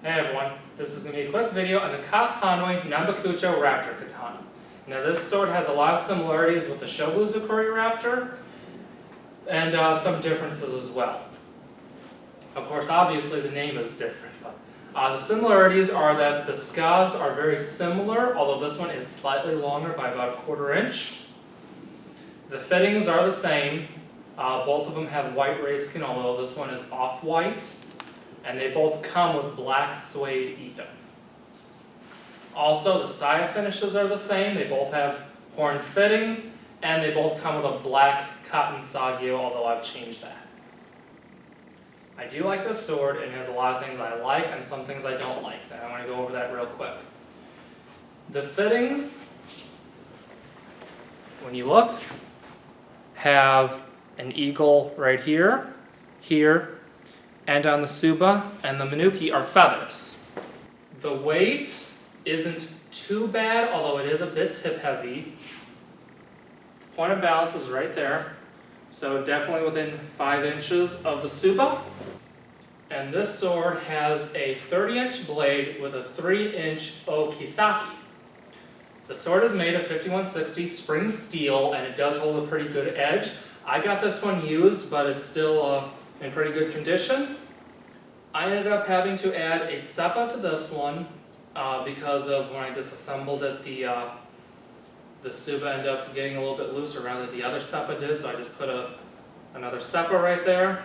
Hey everyone, this is going to be a quick video on the Cas Hanwei Nanbokucho Raptor Katana. Now this sword has a lot of similarities with the Shobuzukuri Raptor, and some differences as well. Of course, obviously the name is different, but the similarities are that the scars are very similar, although this one is slightly longer by about 1/4 inch. The fittings are the same. Both of them have white rayskin, although this one is off-white. And they both come with black suede ito. Also, the saya finishes are the same. They both have horn fittings, and they both come with a black cotton sagio, although I've changed that. I do like this sword, and it has a lot of things I like and some things I don't like. And I want to go over that real quick. The fittings, when you look, have an eagle right here, here, and on the Suba and the Manuki are feathers. The weight isn't too bad, although it is a bit tip heavy. The point of balance is right there, so definitely within 5 inches of the Suba. And this sword has a 30-inch blade with a 3-inch okisaki. The sword is made of 5160 spring steel, and it does hold a pretty good edge. I got this one used, but it's still in pretty good condition. I ended up having to add a seppa to this one because of when I disassembled it, the Suba ended up getting a little bit loose around than the other seppa did, so I just put another seppa right there.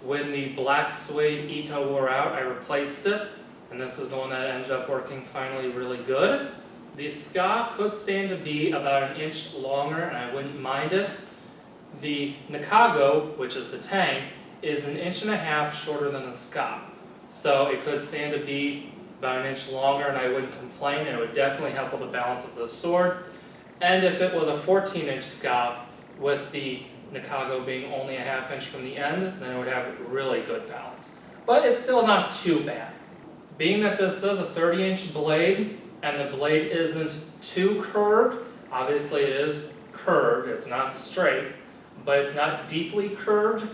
When the black suede ito wore out, I replaced it, and this is the one that ended up working finally really good. The ska could stand to be about 1 inch longer, and I wouldn't mind it. The nakago, which is the tang, is 1.5 inches shorter than the ska. So it could stand to be about 1 inch longer, and I wouldn't complain, and it would definitely help with the balance of the sword. And if it was a 14-inch ska, with the nakago being only 1/2 inch from the end, then it would have really good balance. But it's still not too bad. Being that this is a 30-inch blade, and the blade isn't too curved, obviously it is curved, it's not straight, but it's not deeply curved.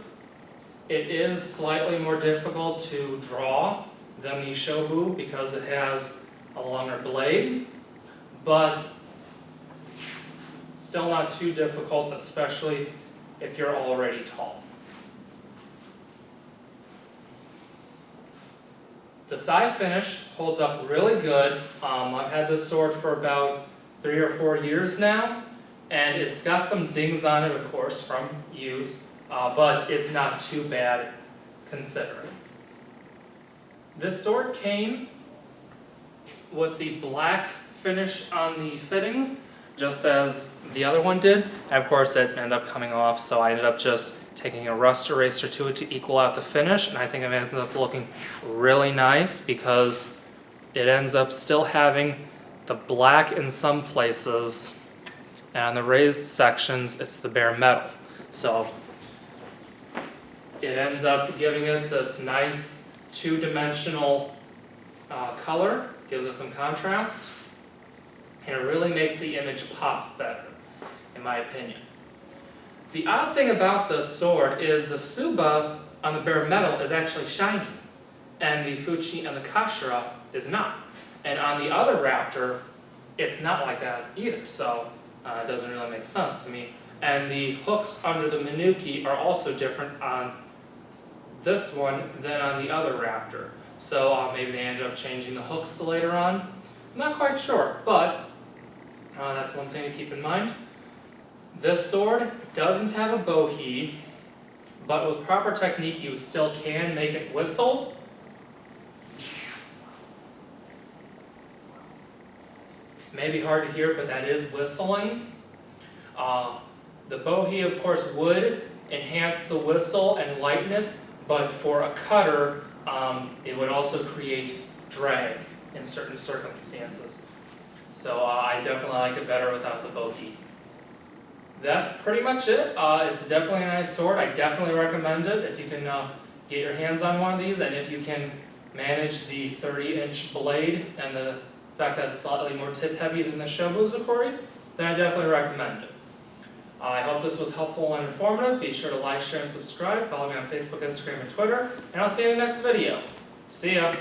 It is slightly more difficult to draw than the Shobu because it has a longer blade, but still not too difficult, especially if you're already tall. The sai finish holds up really good. I've had this sword for about 3 or 4 years now, and it's got some dings on it, of course, from use. But it's not too bad considering. This sword came with the black finish on the fittings, just as the other one did. And of course it ended up coming off, so I ended up just taking a rust eraser to it to equal out the finish, and I think it ends up looking really nice because it ends up still having the black in some places, and on the raised sections it's the bare metal. So it ends up giving it this nice 2-dimensional color, gives it some contrast, and it really makes the image pop better, in my opinion. The odd thing about this sword is the Suba on the bare metal is actually shiny, and the Fuchi and the Kashira is not. And on the other Raptor, it's not like that either, so it doesn't really make sense to me. And the hooks under the Manuki are also different on this one than on the other Raptor. So maybe they ended up changing the hooks later on. I'm not quite sure, but that's one thing to keep in mind. This sword doesn't have a bohi, but with proper technique you still can make it whistle. Maybe hard to hear, but that is whistling. The bohi, of course, would enhance the whistle and lighten it, but for a cutter, it would also create drag in certain circumstances. So I definitely like it better without the bohi. That's pretty much it. It's definitely a nice sword. I definitely recommend it if you can get your hands on one of these, and if you can manage the 30-inch blade and the fact that it's slightly more tip heavy than the Shobuzukuri, then I definitely recommend it. I hope this was helpful and informative. Be sure to like, share, and subscribe. Follow me on Facebook, Instagram, and Twitter. And I'll see you in the next video. See ya!